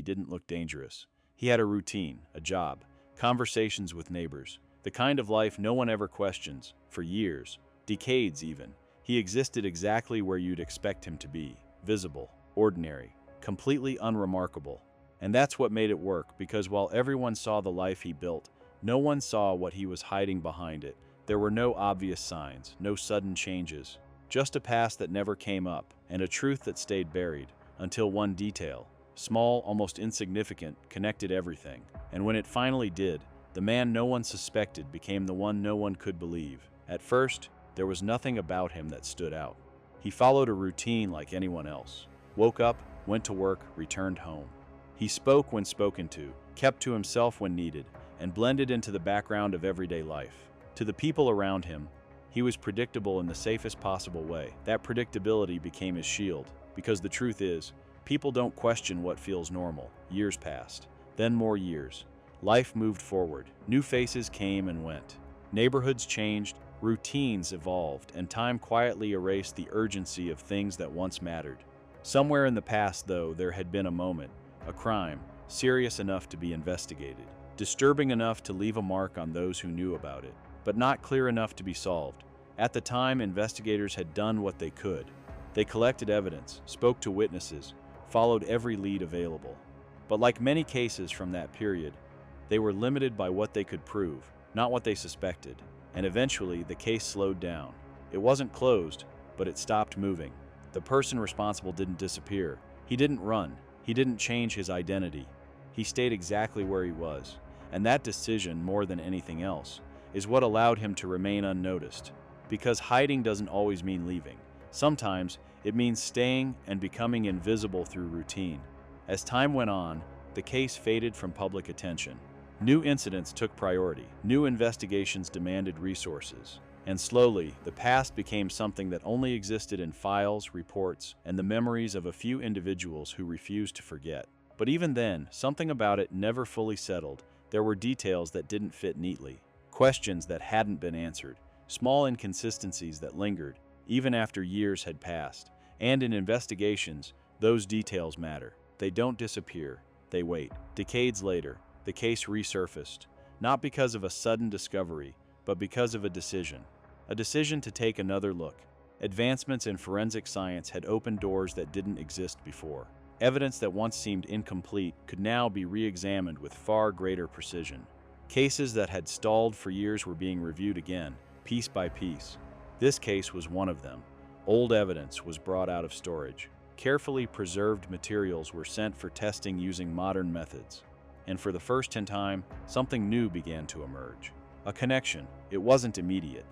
didn't look dangerous. He had a routine, a job, conversations with neighbors, the kind of life no one ever questions. For years, decades even, he existed exactly where you'd expect him to be, visible, ordinary, completely unremarkable. And that's what made it work, because while everyone saw the life he built, no one saw what he was hiding behind it. There were no obvious signs, no sudden changes, just a past that never came up, and a truth that stayed buried, until one detail, small, almost insignificant, connected everything. And when it finally did, the man no one suspected became the one no one could believe. At first, there was nothing about him that stood out. He followed a routine like anyone else. Woke up, went to work, returned home. He spoke when spoken to, kept to himself when needed, and blended into the background of everyday life. To the people around him, he was predictable in the safest possible way. That predictability became his shield, because the truth is, people don't question what feels normal. Years passed, then more years. Life moved forward. New faces came and went. Neighborhoods changed, routines evolved, and time quietly erased the urgency of things that once mattered. Somewhere in the past, though, there had been a moment, a crime, serious enough to be investigated, disturbing enough to leave a mark on those who knew about it, but not clear enough to be solved. At the time, investigators had done what they could. They collected evidence, spoke to witnesses, followed every lead available. But like many cases from that period, they were limited by what they could prove, not what they suspected. And eventually, the case slowed down. It wasn't closed, but it stopped moving. The person responsible didn't disappear. He didn't run. He didn't change his identity. He stayed exactly where he was. And that decision, more than anything else, is what allowed him to remain unnoticed. Because hiding doesn't always mean leaving. Sometimes it means staying and becoming invisible through routine. As time went on, the case faded from public attention. New incidents took priority. New investigations demanded resources. And slowly, the past became something that only existed in files, reports, and the memories of a few individuals who refused to forget. But even then, something about it never fully settled. There were details that didn't fit neatly, questions that hadn't been answered, small inconsistencies that lingered, even after years had passed. And in investigations, those details matter. They don't disappear, they wait. Decades later, the case resurfaced, not because of a sudden discovery, but because of a decision to take another look. Advancements in forensic science had opened doors that didn't exist before. Evidence that once seemed incomplete could now be re-examined with far greater precision. Cases that had stalled for years were being reviewed again, piece by piece. This case was one of them. Old evidence was brought out of storage. Carefully preserved materials were sent for testing using modern methods. And for the first time, something new began to emerge. A connection. It wasn't immediate.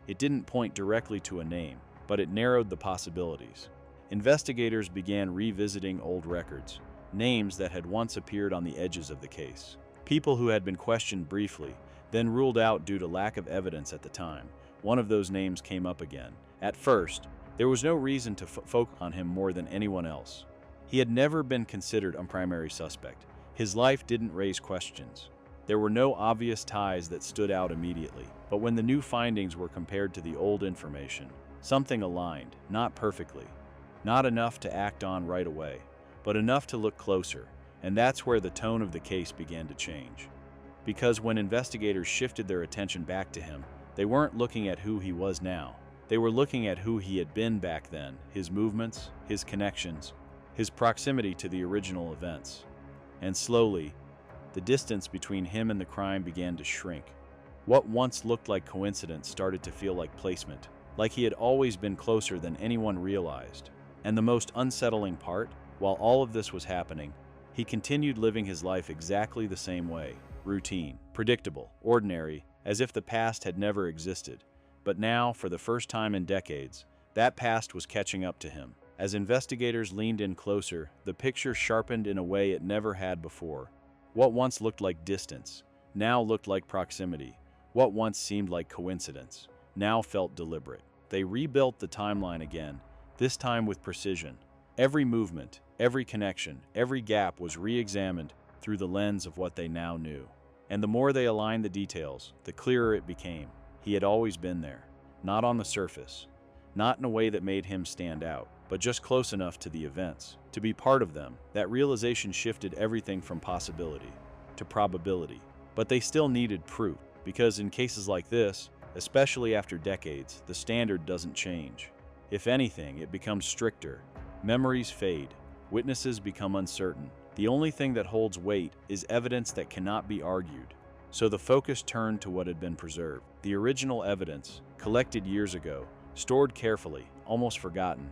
It didn't point directly to a name, but it narrowed the possibilities. Investigators began revisiting old records, names that had once appeared on the edges of the case. People who had been questioned briefly, then ruled out due to lack of evidence at the time. One of those names came up again. At first, there was no reason to focus on him more than anyone else. He had never been considered a primary suspect. His life didn't raise questions. There were no obvious ties that stood out immediately. But when the new findings were compared to the old information, something aligned, not perfectly. Not enough to act on right away, but enough to look closer. And that's where the tone of the case began to change. Because when investigators shifted their attention back to him, they weren't looking at who he was now. They were looking at who he had been back then, his movements, his connections, his proximity to the original events. And slowly, the distance between him and the crime began to shrink. What once looked like coincidence started to feel like placement, like he had always been closer than anyone realized. And the most unsettling part, while all of this was happening, he continued living his life exactly the same way. Routine, predictable, ordinary, as if the past had never existed. But now, for the first time in decades, that past was catching up to him. As investigators leaned in closer, the picture sharpened in a way it never had before. What once looked like distance, now looked like proximity. What once seemed like coincidence, now felt deliberate. They rebuilt the timeline again, this time with precision. Every movement, every connection, every gap was re-examined through the lens of what they now knew. And the more they aligned the details, the clearer it became. He had always been there, not on the surface, not in a way that made him stand out, but just close enough to the events to be part of them. That realization shifted everything from possibility to probability. But they still needed proof, because in cases like this, especially after decades, the standard doesn't change. If anything, it becomes stricter. Memories fade. Witnesses become uncertain. The only thing that holds weight is evidence that cannot be argued. So the focus turned to what had been preserved. The original evidence, collected years ago, stored carefully, almost forgotten,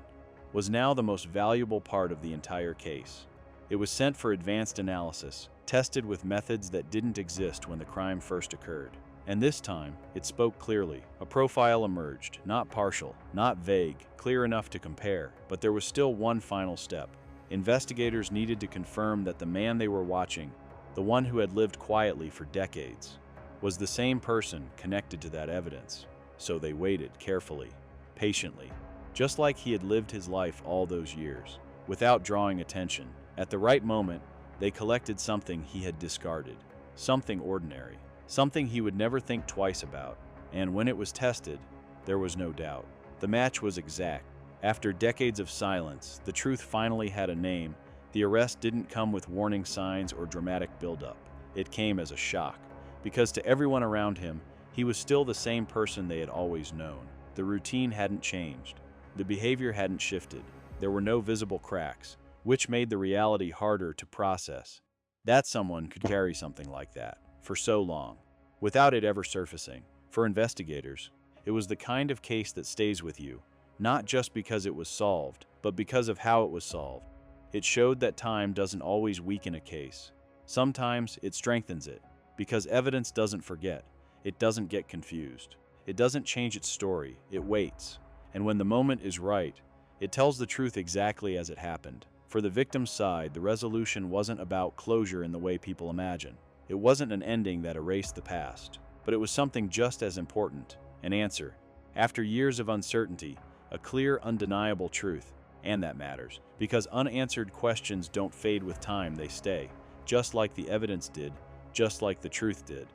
was now the most valuable part of the entire case. It was sent for advanced analysis, tested with methods that didn't exist when the crime first occurred. And this time, it spoke clearly. A profile emerged, not partial, not vague, clear enough to compare, but there was still one final step. Investigators needed to confirm that the man they were watching, the one who had lived quietly for decades, was the same person connected to that evidence. So they waited carefully, patiently, just like he had lived his life all those years, without drawing attention. At the right moment, they collected something he had discarded, something ordinary, something he would never think twice about. And when it was tested, there was no doubt. The match was exact. After decades of silence, the truth finally had a name. The arrest didn't come with warning signs or dramatic buildup. It came as a shock, because to everyone around him, he was still the same person they had always known. The routine hadn't changed. The behavior hadn't shifted. There were no visible cracks, which made the reality harder to process. That someone could carry something like that for so long, without it ever surfacing. For investigators, it was the kind of case that stays with you, not just because it was solved, but because of how it was solved. It showed that time doesn't always weaken a case. Sometimes it strengthens it, because evidence doesn't forget, it doesn't get confused. It doesn't change its story, it waits. And when the moment is right, it tells the truth exactly as it happened. For the victim's side, the resolution wasn't about closure in the way people imagine. It wasn't an ending that erased the past, but it was something just as important, an answer. After years of uncertainty, a clear, undeniable truth. And that matters, because unanswered questions don't fade with time, they stay. Just like the evidence did, just like the truth did.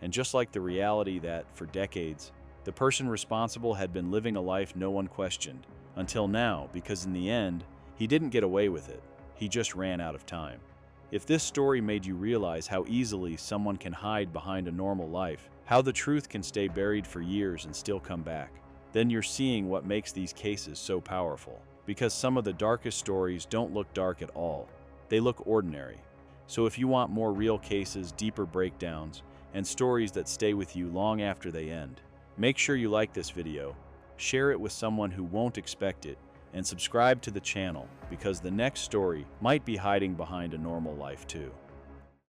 And just like the reality that, for decades, the person responsible had been living a life no one questioned. Until now, because in the end, he didn't get away with it. He just ran out of time. If this story made you realize how easily someone can hide behind a normal life, how the truth can stay buried for years and still come back, then you're seeing what makes these cases so powerful. Because some of the darkest stories don't look dark at all. They look ordinary. So if you want more real cases, deeper breakdowns, and stories that stay with you long after they end, make sure you like this video, share it with someone who won't expect it, and subscribe to the channel, because the next story might be hiding behind a normal life too.